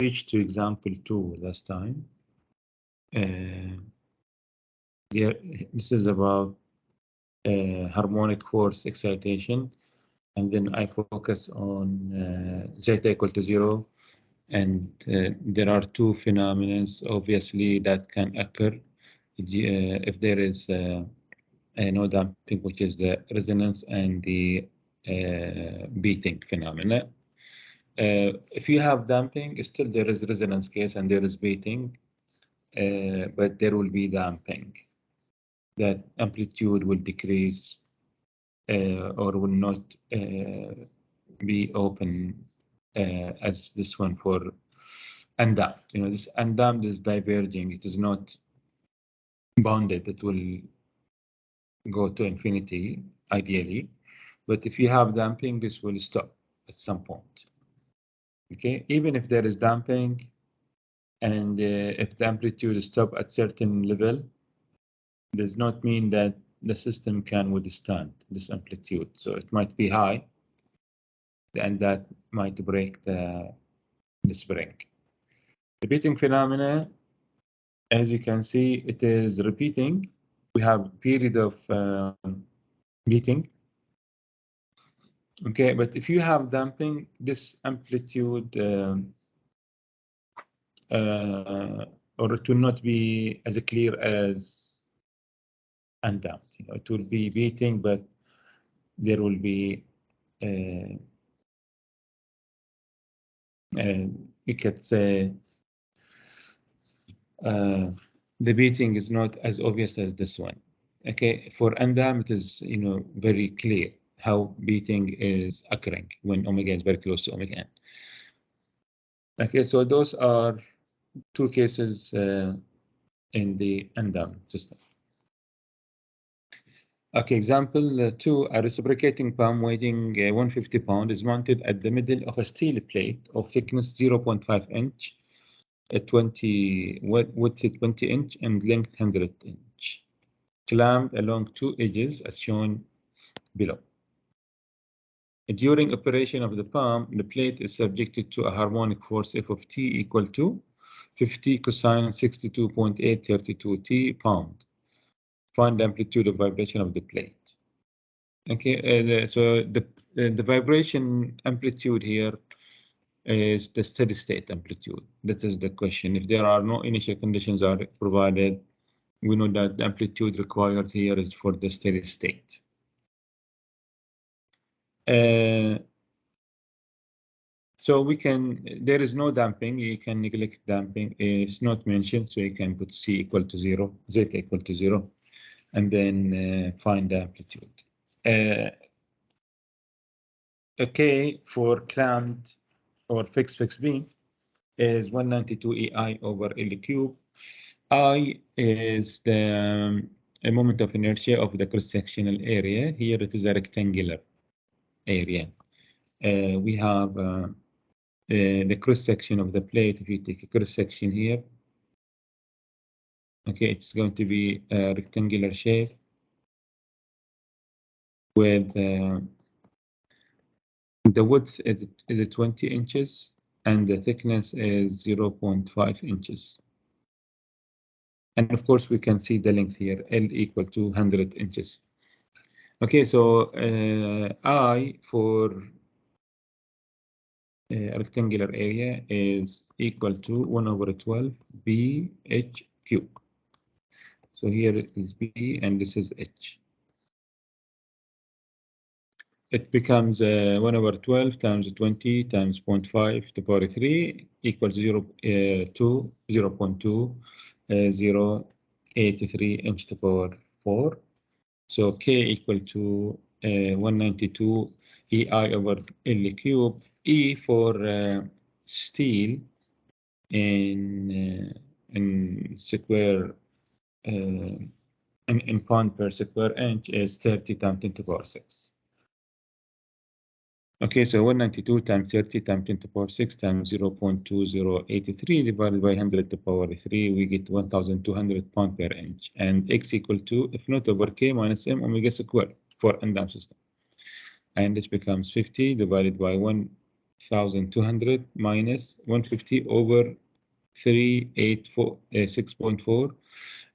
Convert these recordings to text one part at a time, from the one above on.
reached to example 2 last time. Here, this is about harmonic force excitation, and then I focus on zeta equal to 0. And there are two phenomena, obviously, that can occur if there is no damping, which is the resonance and the beating phenomena. If you have damping, still there is resonance case and there is beating, but there will be damping. That amplitude will decrease or will not be open as this one for undamped. You know, this undamped is diverging. It is not bounded. It will go to infinity, ideally. But if you have damping, this will stop at some point. Okay, even if there is damping, and if the amplitude stop at certain level, does not mean that the system can withstand this amplitude. So it might be high, and that might break the spring. The beating phenomena, as you can see, it is repeating. We have period of beating. Okay, but if you have damping, this amplitude or it will not be as clear as undamped. You know, it will be beating, but there will be you could say the beating is not as obvious as this one. Okay, for undamped, it is very clear how beating is occurring when omega is very close to omega n. Okay, so those are two cases in the undamped system. Okay, example 2, a reciprocating palm weighing 150 pounds is mounted at the middle of a steel plate of thickness 0.5 inch, width 20 inch, and length 100 inch, clamped along two edges as shown below. During operation of the palm, the plate is subjected to a harmonic force F of t equal to 50 cosine 62.832 t pound. Find the amplitude of vibration of the plate. Okay, so the vibration amplitude here is the steady state amplitude. That is the question. If there are no initial conditions are provided, we know that the amplitude required here is for the steady state. So there is no damping. You can neglect damping. It's not mentioned, so you can put C equal to 0, zeta equal to 0, and then find the amplitude. Okay, for clamped or fixed beam is 192 EI over L cube. I is the moment of inertia of the cross-sectional area. Here it is a rectangular area. We have the cross-section of the plate. If you take a cross-section here, okay, it's going to be a rectangular shape with the width is 20 inches and the thickness is 0.5 inches. And of course, we can see the length here, L equal to 100 inches. Okay, so I for a rectangular area is equal to 1 over 12 BH cube. So here it is B and this is H. It becomes 1 over 12 times 20 times 0.5 to the power 3 equals 0.2083 inch to the power 4. So K equal to 192 EI over L cube. E for steel in square in pound per square inch is 30 times 10 to the power 6. Okay, so 192 times 30 times 10 to the power 6 times 0.2083 divided by 100 to the power 3, we get 1,200 pound per inch, and X equal to F naught over K minus M omega square for undamped system. And this becomes 50 divided by 1 1,200 minus 150 over 384, 6.4.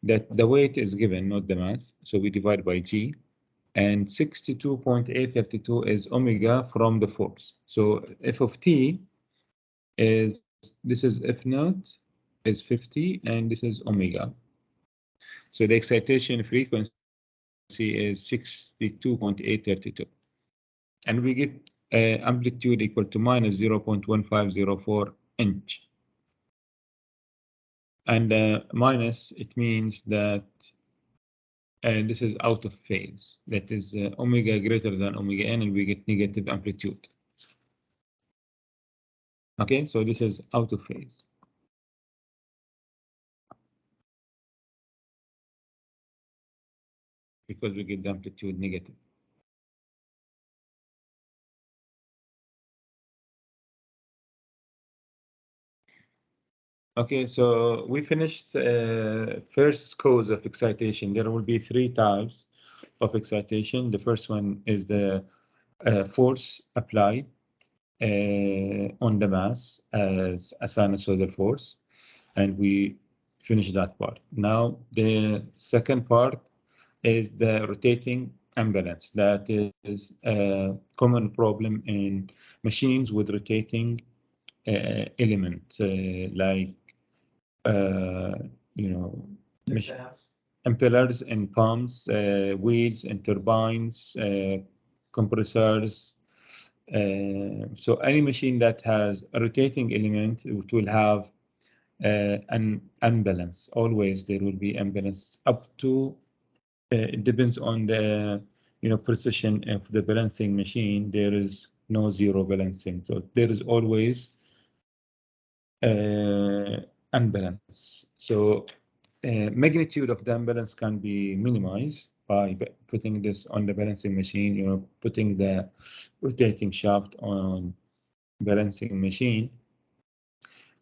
That the weight is given, not the mass. So we divide by G. And 62.832 is omega from the force. So F of T is, this is F naught is 50, and this is omega. So the excitation frequency is 62.832. And we get amplitude equal to minus 0.1504 inch. And minus, it means that this is out of phase. That is omega greater than omega n, and we get negative amplitude. Okay, so this is out of phase. Because we get the amplitude negative. Okay, so we finished first cause of excitation. There will be three types of excitation. The first one is the force applied on the mass as a sinusoidal force, and we finished that part. Now, the second part is the rotating imbalance. That is a common problem in machines with rotating element, like you know, impellers and pumps, wheels and turbines, compressors. So any machine that has a rotating element, it will have an imbalance. Always there will be imbalance up to, it depends on the precision of the balancing machine. There is no zero balancing. So there is always imbalance. So magnitude of the imbalance can be minimized by putting this on the balancing machine, putting the rotating shaft on balancing machine.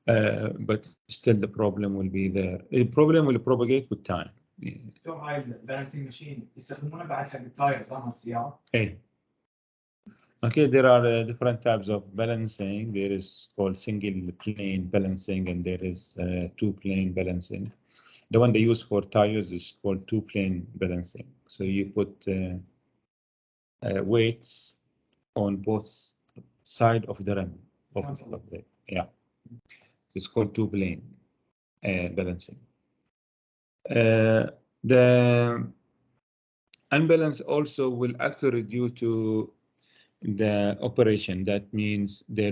But still the problem will be there. The problem will propagate with time. هاي البالانسينج ماشين يستخدمونها بعد حق التايرز مع السيارة. ايه. Okay, there are different types of balancing. There is called single plane balancing, and there is two plane balancing. The one they use for tires is called two plane balancing. So you put weights on both side of the rim. Yeah, it's called two plane balancing. The unbalance also will occur due to the operation. That means there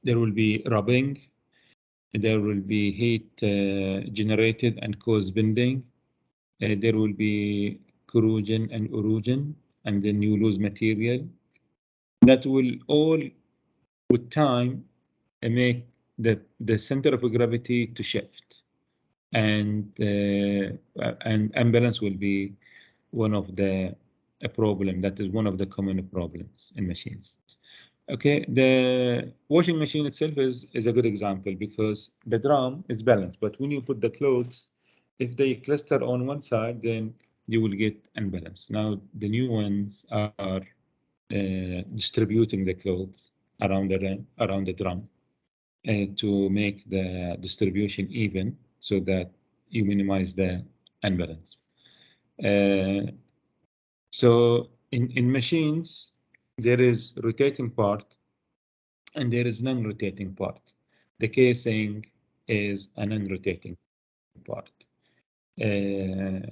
will be rubbing, there will be heat generated and cause bending, there will be corrosion and erosion, and then you lose material. That will all, with time, make the center of gravity to shift, and imbalance will be one of the problem. That is one of the common problems in machines. Okay, the washing machine itself is a good example, because the drum is balanced, but when you put the clothes, if they cluster on one side, then you will get imbalance. Now the new ones are distributing the clothes around the drum to make the distribution even, so that you minimize the imbalance. So in machines, there is rotating part and there is non-rotating part. The casing is a non-rotating part. The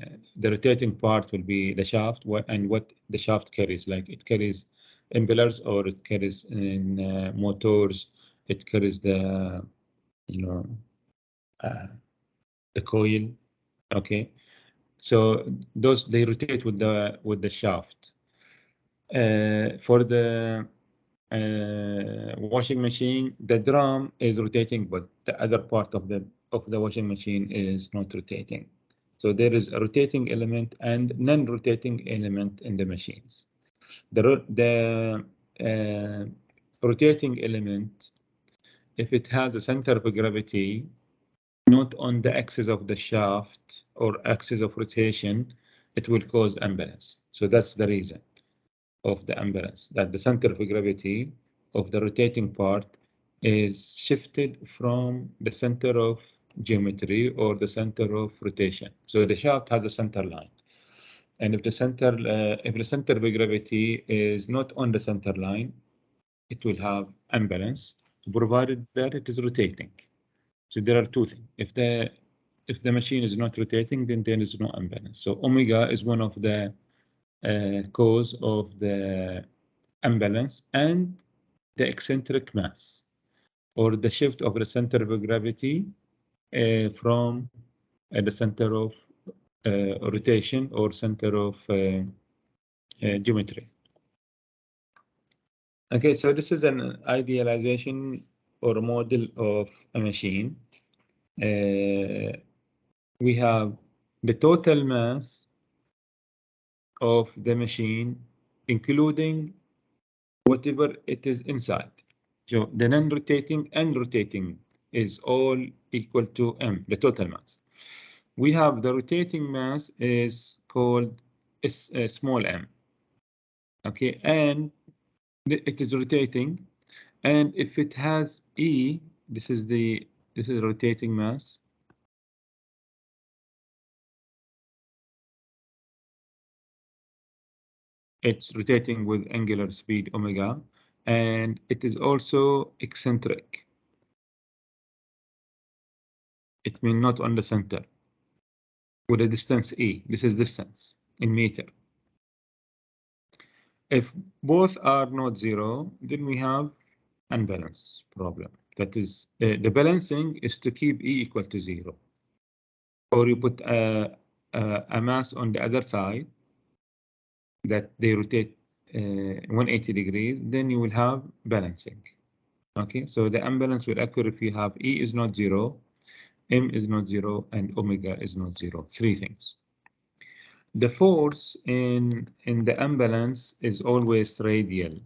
rotating part will be the shaft, and what the shaft carries. Like it carries impellers, or it carries in motors. It carries the the coil. Okay, so those, they rotate with the shaft. For the washing machine, the drum is rotating, but the other part of the washing machine is not rotating. So there is a rotating element and non-rotating element in the machines. The rotating element, if it has a center of gravity not on the axis of the shaft or axis of rotation, it will cause imbalance. So that's the reason of the imbalance, that the center of gravity of the rotating part is shifted from the center of geometry or the center of rotation. So the shaft has a center line. And if the center of gravity is not on the center line, it will have imbalance, provided that it is rotating. So there are two things. If the machine is not rotating, then there is no imbalance. So omega is one of the cause of the imbalance, and the eccentric mass, or the shift of the center of gravity from the center of rotation or center of geometry. Okay, so this is an idealization or a model of a machine. We have the total mass of the machine, including whatever it is inside. So the non-rotating and rotating is all equal to m, the total mass. We have the rotating mass is called small m. Okay, and it is rotating, and if it has E, this is rotating mass. It's rotating with angular speed omega, and it is also eccentric. It means not on the center. With a distance E, this is distance in meter. If both are not zero, then we have unbalance problem. That is, the balancing is to keep E equal to 0. Or you put a mass on the other side that they rotate 180 degrees, then you will have balancing. Okay, so the imbalance will occur if you have E is not 0, M is not 0, and omega is not 0. Three things. The force in the imbalance is always radial.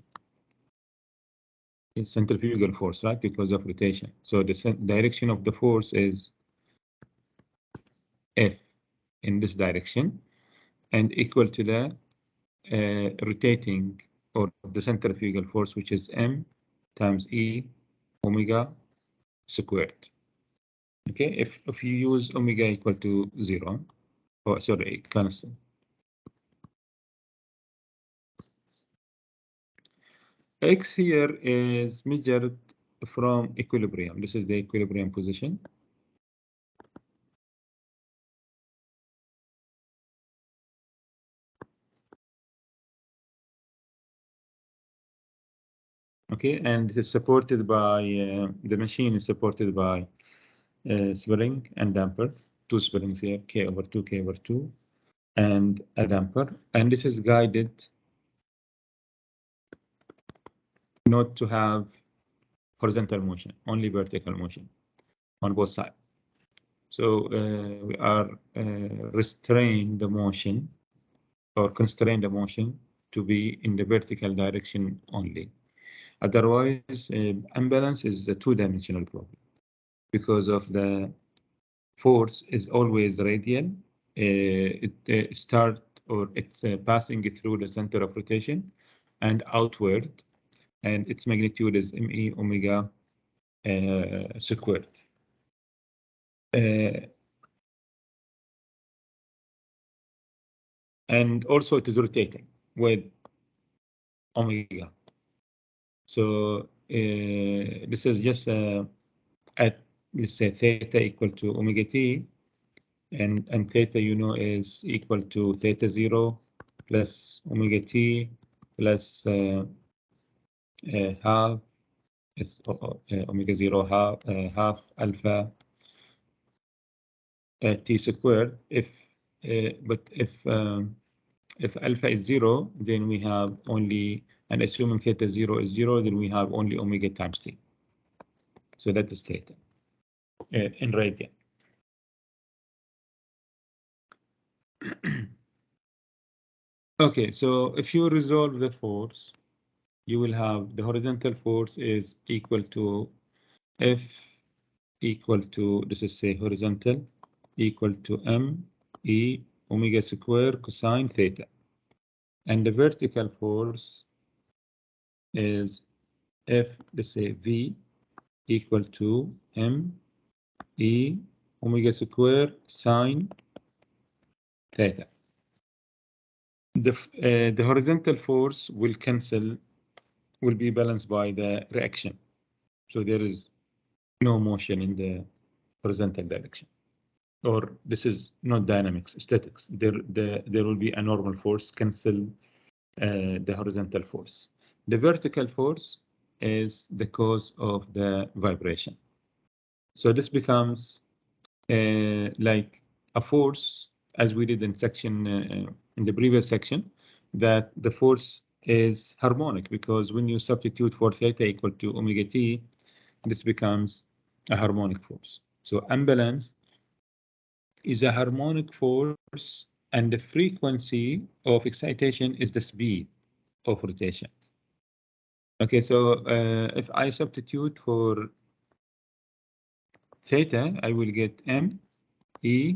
It's centrifugal force, right? Because of rotation. So the direction of the force is F in this direction, and equal to the rotating or the centrifugal force, which is M times E omega squared. Okay, if you use omega equal to 0, or sorry, constant. X here is measured from equilibrium. This is the equilibrium position. Okay, and it is supported by the machine is supported by spring and damper, two springs here, K/2, K/2, and a damper, and this is guided not to have horizontal motion, only vertical motion on both sides. So we are restrain the motion or constrain the motion to be in the vertical direction only. Otherwise, imbalance is a two-dimensional problem because of the force is always radial. It start or it's passing through the center of rotation and outward, and its magnitude is me omega squared. And also it is rotating with omega. So this is just at, let's say, theta equal to omega t, and theta, you know, is equal to theta 0 plus omega t plus half is omega 0 half alpha t squared. But if alpha is 0, then we have only, and assuming theta 0 is 0, then we have only omega times t. So that is theta in radian. Okay, so if you resolve the force, you will have the horizontal force is equal to F equal to, this is say horizontal, equal to M E omega square cosine theta. And the vertical force is if, let's say, V equal to M E omega square sine theta. The horizontal force will cancel, will be balanced by the reaction. So there is no motion in the horizontal direction. Or this is not dynamics, statics. There will be a normal force cancel the horizontal force. The vertical force is the cause of the vibration. So this becomes like a force, as we did in section in the previous section, that the force is harmonic, because when you substitute for theta equal to omega t, this becomes a harmonic force. So imbalance is a harmonic force, and the frequency of excitation is the speed of rotation. Okay, so if I substitute for theta, I will get M E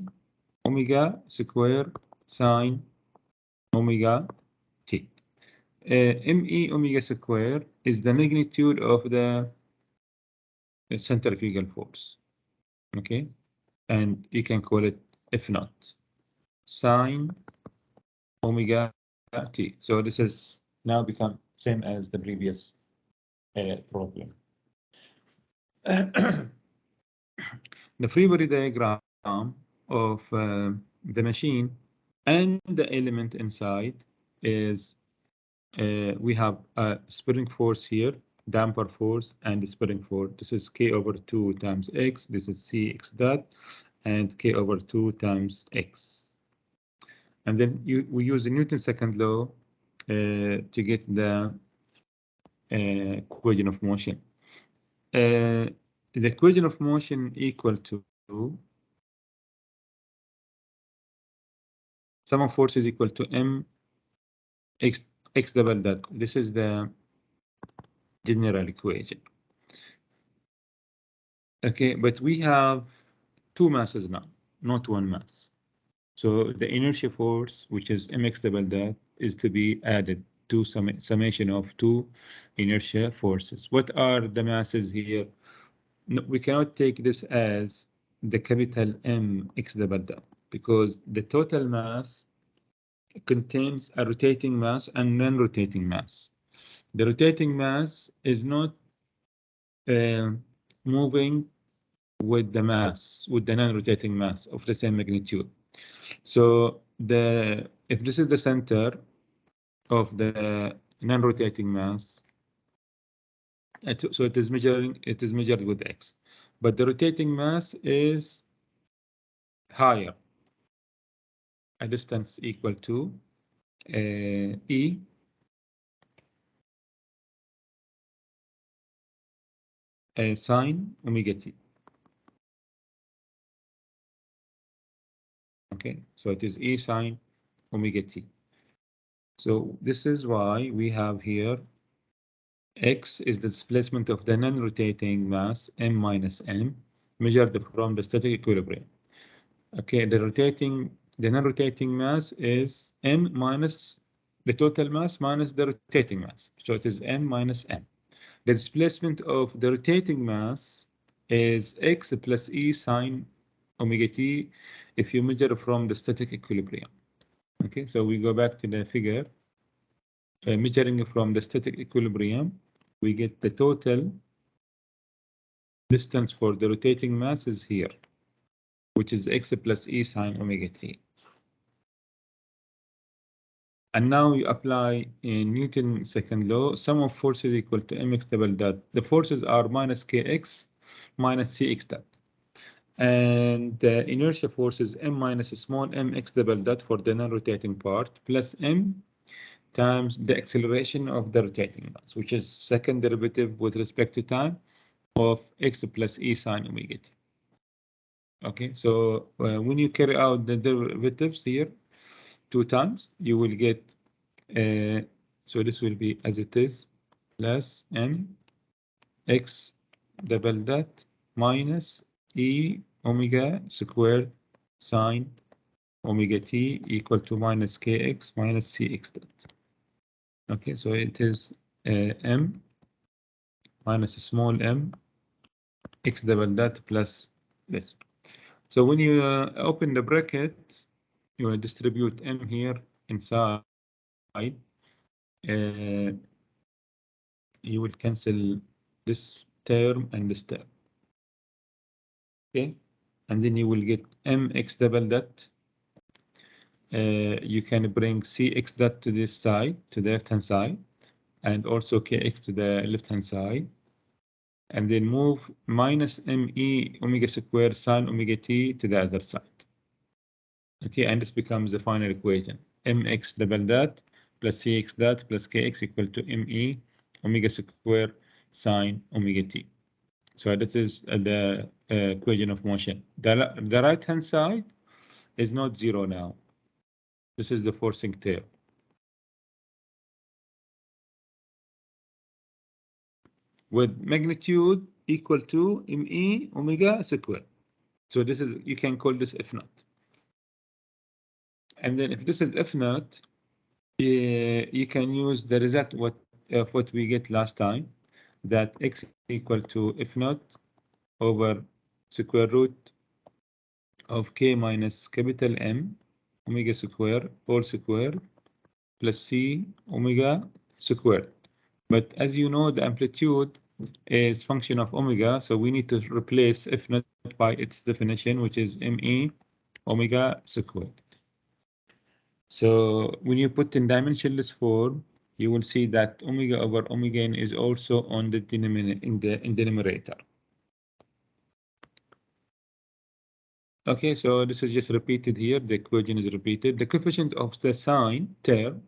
omega square sine omega t. Me omega square is the magnitude of the centrifugal force. Okay, and you can call it F naught sine omega t. So this is now become same as the previous problem. The free body diagram of the machine and the element inside is we have a spring force here, damper force, and the spring force. This is K over 2 times X. This is Cx dot, and K over 2 times X. And then we use the Newton's second law to get the equation of motion. The equation of motion equal to sum of forces equal to M X double dot. This is the general equation. Okay, but we have two masses now, not one mass. So the inertia force, which is mx double dot, is to be added to summation of two inertia forces. What are the masses here? No, we cannot take this as the capital M x double dot, because the total mass contains a rotating mass and non-rotating mass. The rotating mass is not moving with the mass, with the non-rotating mass of the same magnitude. So if this is the center of the non-rotating mass, so it is measured with X, but the rotating mass is higher, a distance equal to E sine omega t. Okay, so it is E sine omega t. So this is why we have here X is the displacement of the non-rotating mass M minus M, measured from the static equilibrium. Okay, the non-rotating mass is M minus the total mass minus the rotating mass. So it is M minus M. The displacement of the rotating mass is X plus E sine omega t if you measure from the static equilibrium. Okay, so we go back to the figure. Measuring from the static equilibrium, we get the total distance for the rotating mass is here, which is X plus E sine omega t. And now you apply in Newton's second law, sum of forces equal to mx double dot. The forces are minus kx minus cx dot. And the inertia force is m minus small mx double dot for the non-rotating part, plus m times the acceleration of the rotating mass, which is second derivative with respect to time of x plus e sine omega t. Okay, so when you carry out the derivatives here 2 times, you will get so this will be as it is plus m x double dot minus e omega squared sine omega t equal to minus kx minus cx dot. Okay, so it is m minus small m x double dot plus this. So when you open the bracket, you will distribute m here inside. You will cancel this term and this term. Okay, and then you will get mx double dot. You can bring cx dot to this side, to the left hand side, and also kx to the left hand side, and then move minus me omega squared sine omega t to the other side. Okay, and this becomes the final equation: mx double dot plus cx dot plus kx equal to me omega squared sine omega t. So this is the equation of motion. The right hand side is not zero now. This is the forcing tail. With magnitude equal to me omega squared. So this is, you can call this F naught. And then if this is F naught, you can use the result of what we get last time, that x equal to F naught over square root of k minus capital M omega square all square plus c omega squared. But as you know, the amplitude is function of omega, so we need to replace F naught by its definition, which is me omega squared. So when you put in dimensionless form, you will see that omega over omega n is also on the denominator in the numerator. Okay, so this is just repeated here. The equation is repeated. The coefficient of the sine term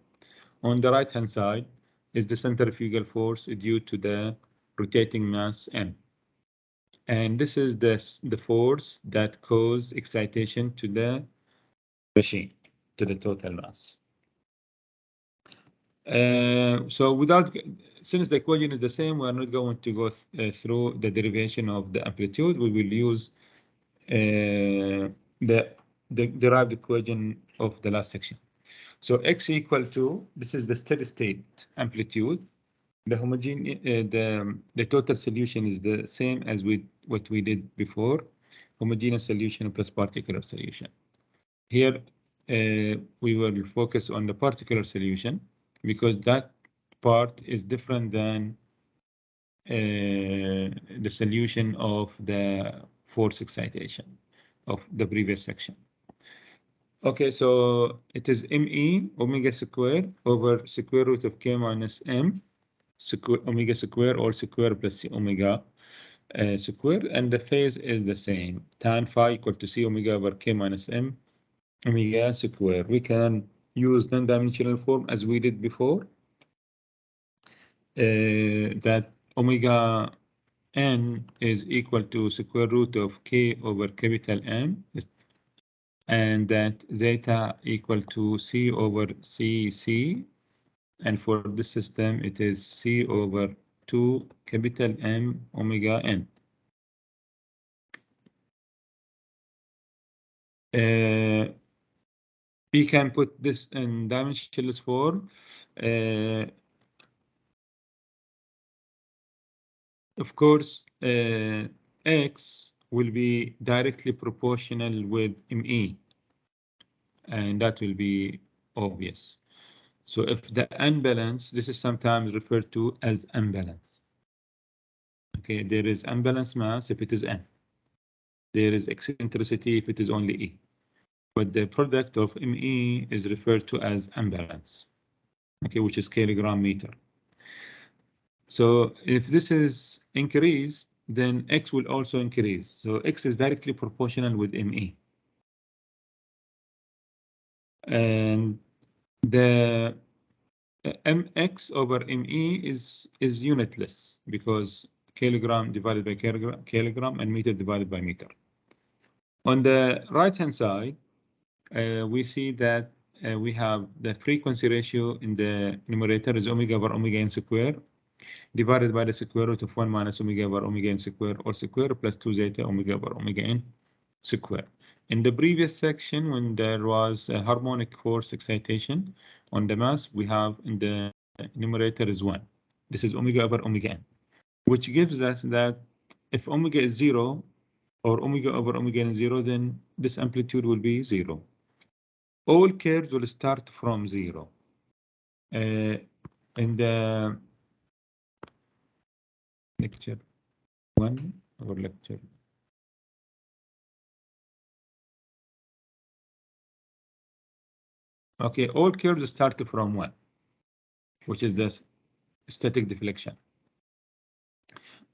on the right hand side is the centrifugal force due to the rotating mass m. And this is the force that caused excitation to the machine, to the total mass. So since the equation is the same, we are not going to go through the derivation of the amplitude. We will use the derived equation of the last section. So x equal to, this is the steady state amplitude. The the total solution is the same as what we did before, homogeneous solution plus particular solution. Here we will focus on the particular solution because that part is different than the solution of the force excitation of the previous section. Okay, so it is me omega square over square root of k minus m square omega square or square plus c omega square, and the phase is the same, tan phi equal to c omega over k minus m omega square. We can use non-dimensional form as we did before, that omega n is equal to square root of k over capital M, and that zeta equal to c over cc, and for this system it is c over 2 capital M omega n. We can put this in dimensionless form. Of course, x will be directly proportional with me, and that will be obvious. So if the unbalance, this is sometimes referred to as unbalance. Okay, there is unbalanced mass if it is n. There is eccentricity if it is only e. But the product of me is referred to as unbalance, okay, which is kilogram meter. So if this is increased, then x will also increase. So x is directly proportional with me. And the mx over me is unitless because kilogram divided by kilogram and meter divided by meter. On the right hand side, we see that we have the frequency ratio in the numerator is omega over omega n square divided by the square root of 1 minus omega over omega n square or square plus 2 zeta omega over omega n square. In the previous section, when there was a harmonic force excitation on the mass, we have in the numerator is 1. This is omega over omega n. which gives us that if omega is 0 or omega over omega is 0, then this amplitude will be 0. All curves will start from 0. In the lecture 1 or lecture. Okay, all curves start from 1, which is the static deflection.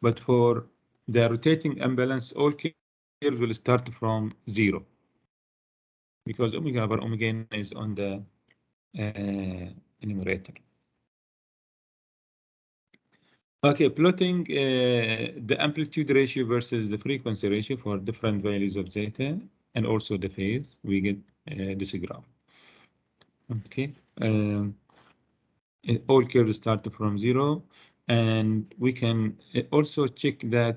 But for the rotating imbalance, all curves will start from 0 because omega over omega n is on the numerator. Okay, plotting the amplitude ratio versus the frequency ratio for different values of zeta and also the phase, we get this graph. Okay, all curves start from 0, and we can also check that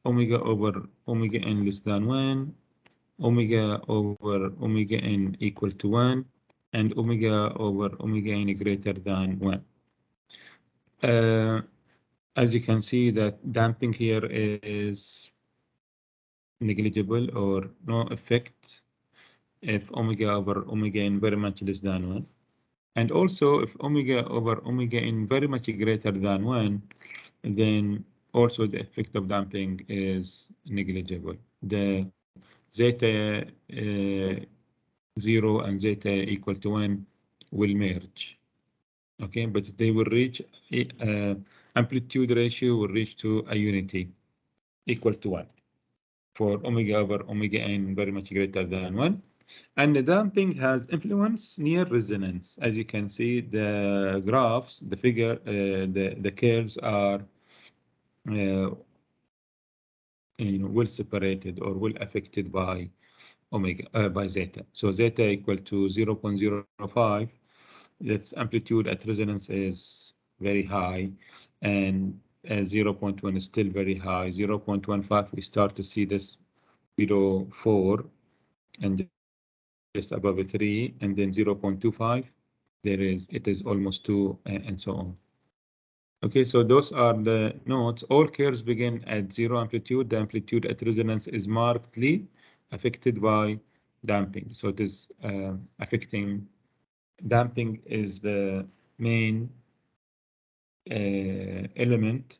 omega over omega n less than 1, omega over omega n equal to 1, and omega over omega n greater than 1. As you can see, that damping here is negligible or no effect if omega over omega n very much less than 1. And also if omega over omega n very much greater than 1, then also the effect of damping is negligible. The zeta 0 and zeta equal to 1 will merge. Okay, but they will reach amplitude ratio will reach to a unity equal to 1 for omega over omega n very much greater than 1. And the damping has influence near resonance. As you can see, the graphs, the figure, the curves are well separated or well affected by omega by zeta. So zeta equal to 0.05. Its amplitude at resonance is very high, and 0.1 is still very high. 0.15 we start to see this below 4 and just above a 3, and then 0.25 it is almost 2, and so on. Okay, so those are the notes. All curves begin at 0 amplitude. The amplitude at resonance is markedly affected by damping. So it is affecting. Damping is the main element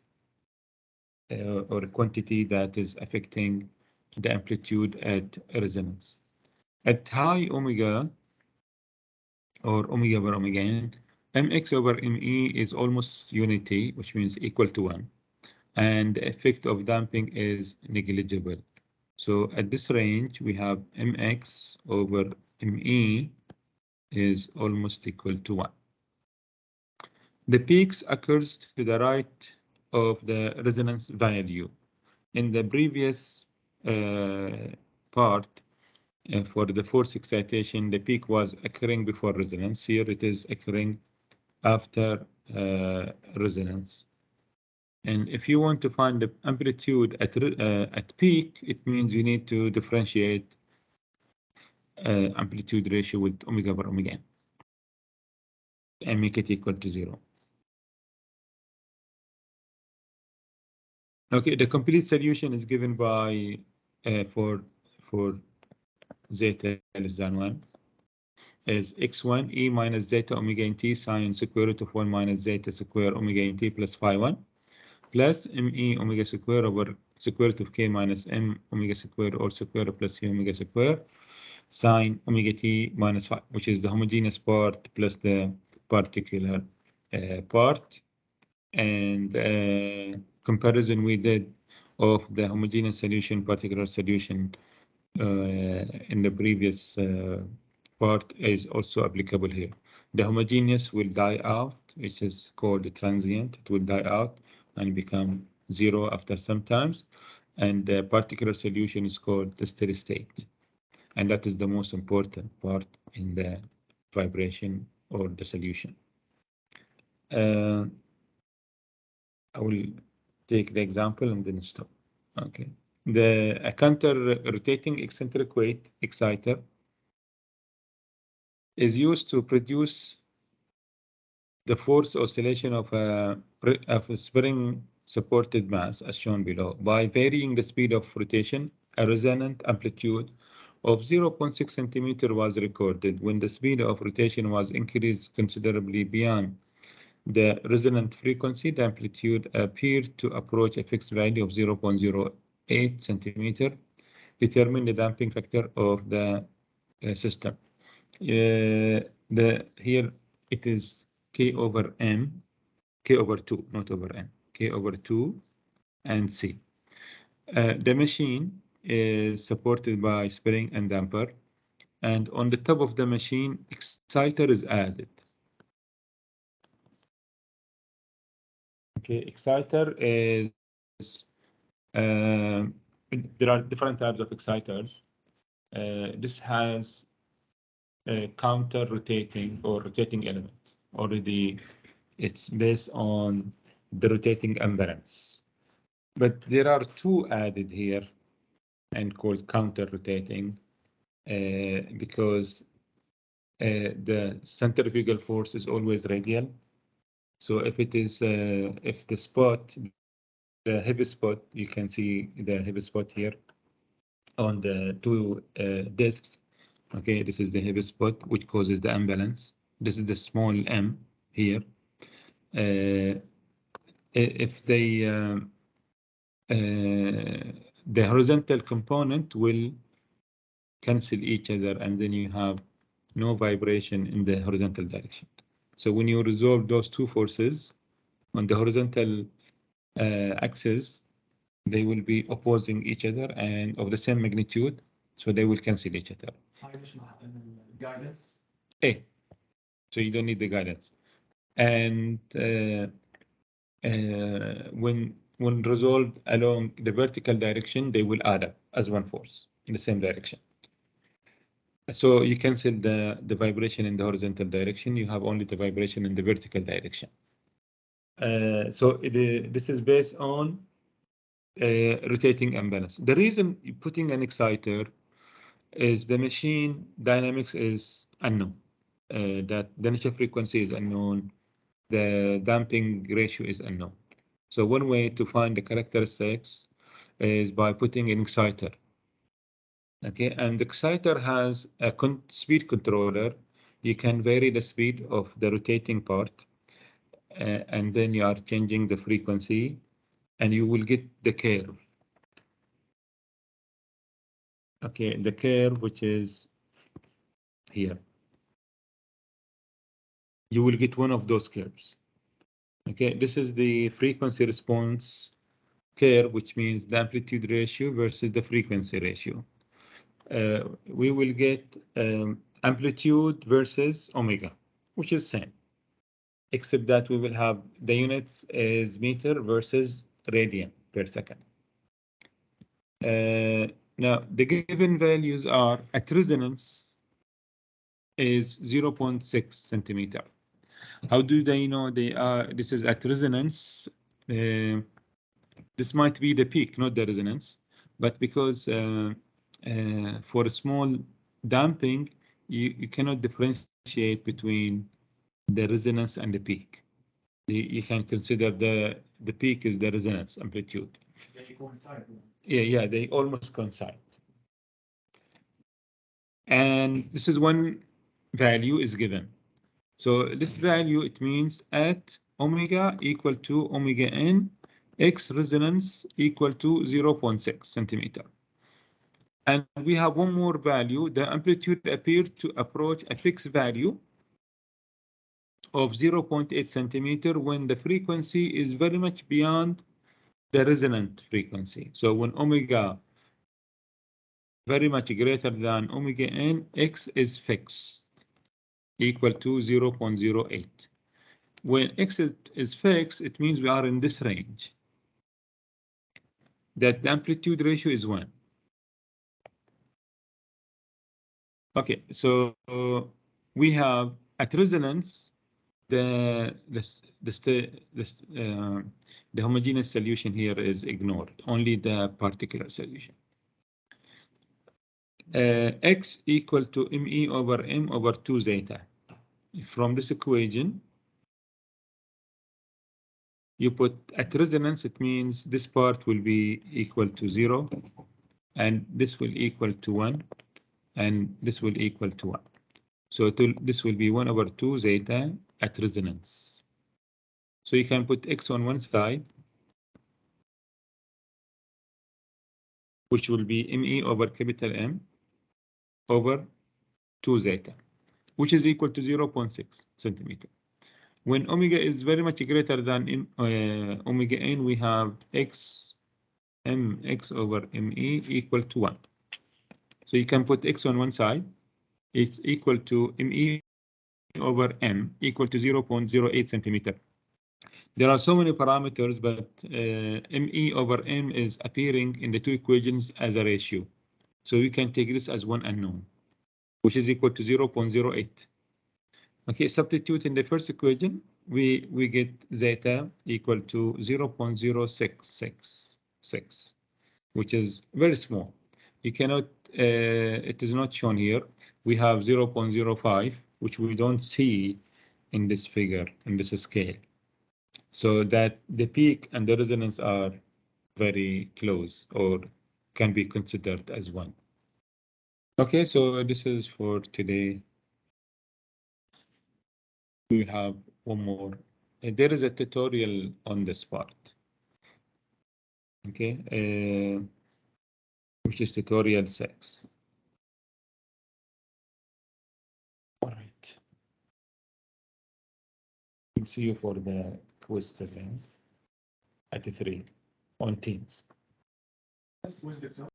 or quantity that is affecting the amplitude at resonance. At high omega or omega over omega n, mx over me is almost unity, which means equal to 1. And the effect of damping is negligible. So at this range, we have mx over me is almost equal to 1. The peaks occurs to the right of the resonance value. In the previous part, for the force excitation, the peak was occurring before resonance. Here it is occurring after resonance. And if you want to find the amplitude at peak, it means you need to differentiate amplitude ratio with omega over omega n and make it equal to 0. Okay, the complete solution is given by for zeta less than 1 is x1 e minus zeta omega n t sine square root of 1 minus zeta square omega n t plus phi 1 plus me omega square over square root of k minus m omega square or square plus c omega square sine omega t minus phi, which is the homogeneous part plus the particular part. And comparison we did of the homogeneous solution, particular solution in the previous part is also applicable here. The homogeneous will die out, which is called the transient. It will die out and become 0 after some times. And the particular solution is called the steady state. And that is the most important part in the vibration or the solution. I will take the example and then stop. Okay. A counter-rotating eccentric weight exciter is used to produce the force oscillation of a spring supported mass, as shown below. By varying the speed of rotation, a resonant amplitude of 0.6 centimeter was recorded. When the speed of rotation was increased considerably beyond the resonant frequency, the amplitude appeared to approach a fixed value of 0.08 centimeter. Determine the damping factor of the system. Here it is K over M, K over 2, not over N, K over 2 and C. The machine is supported by spring and damper, and on the top of the machine, exciter is added. Okay, exciter is, there are different types of exciters. This has a counter rotating or rotating element. Already it's based on the rotating imbalance. But there are two added here and called counter rotating because the centrifugal force is always radial. So if it is, if the spot, the heavy spot, you can see the heavy spot here on the two discs. Okay, this is the heavy spot, which causes the imbalance. This is the small m here. If they, the horizontal component will cancel each other, and then you have no vibration in the horizontal direction. So when you resolve those two forces on the horizontal axis, they will be opposing each other and of the same magnitude, so they will cancel each other. Guidance. A. So you don't need the guidance. And when resolved along the vertical direction, they will add up as one force in the same direction. So you cancel the vibration in the horizontal direction. You have only the vibration in the vertical direction. This is based on rotating imbalance. The reason you're putting an exciter is the machine dynamics is unknown. That the initial frequency is unknown. The damping ratio is unknown. So one way to find the characteristics is by putting an exciter. Okay, and the exciter has a speed controller. You can vary the speed of the rotating part, and then you are changing the frequency, and you will get the curve. Okay, the curve which is here. You will get one of those curves. Okay, this is the frequency response curve, which means the amplitude ratio versus the frequency ratio. We will get amplitude versus omega, which is same, except that we will have the units is meter versus radian per second. Now, the given values are at resonance is 0.6 centimeter. How do they know they are? This is at resonance. This might be the peak, not the resonance, but because for a small damping, you cannot differentiate between the resonance and the peak. You can consider the peak is the resonance amplitude. They coincide. Yeah, they almost coincide. And this is one value is given. So this value, it means at omega equal to omega n, X resonance equal to 0.6 centimeter. And we have one more value. The amplitude appeared to approach a fixed value of 0.8 centimeter when the frequency is very much beyond the resonant frequency. So when omega very much greater than omega n, X is fixed, equal to 0.08. When X is fixed, it means we are in this range. That the amplitude ratio is 1. Okay, so we have at resonance the homogeneous solution here is ignored, only the particular solution. X equal to ME over M over 2 zeta. From this equation, you put at resonance, it means this part will be equal to 0, and this will equal to 1, and this will equal to 1. So this will be 1/2 zeta at resonance. So you can put x on one side, which will be ME over capital M over 2 zeta, which is equal to 0.6 centimeter. When omega is very much greater than omega n, we have x over ME equal to 1. So you can put x on one side, it's equal to ME over M equal to 0.08 centimeter. There are so many parameters, but ME over M is appearing in the two equations as a ratio. So we can take this as one unknown, which is equal to 0.08. Okay, substitute in the first equation, we get zeta equal to 0.0666, which is very small. You cannot, it is not shown here. We have 0.05, which we don't see in this figure, in this scale. So that the peak and the resonance are very close, or can be considered as one. Okay, so this is for today. We have one more. There is a tutorial on this part. Okay, which is tutorial 6. All right. We'll see you for the quiz today at 3 on Teams. Was the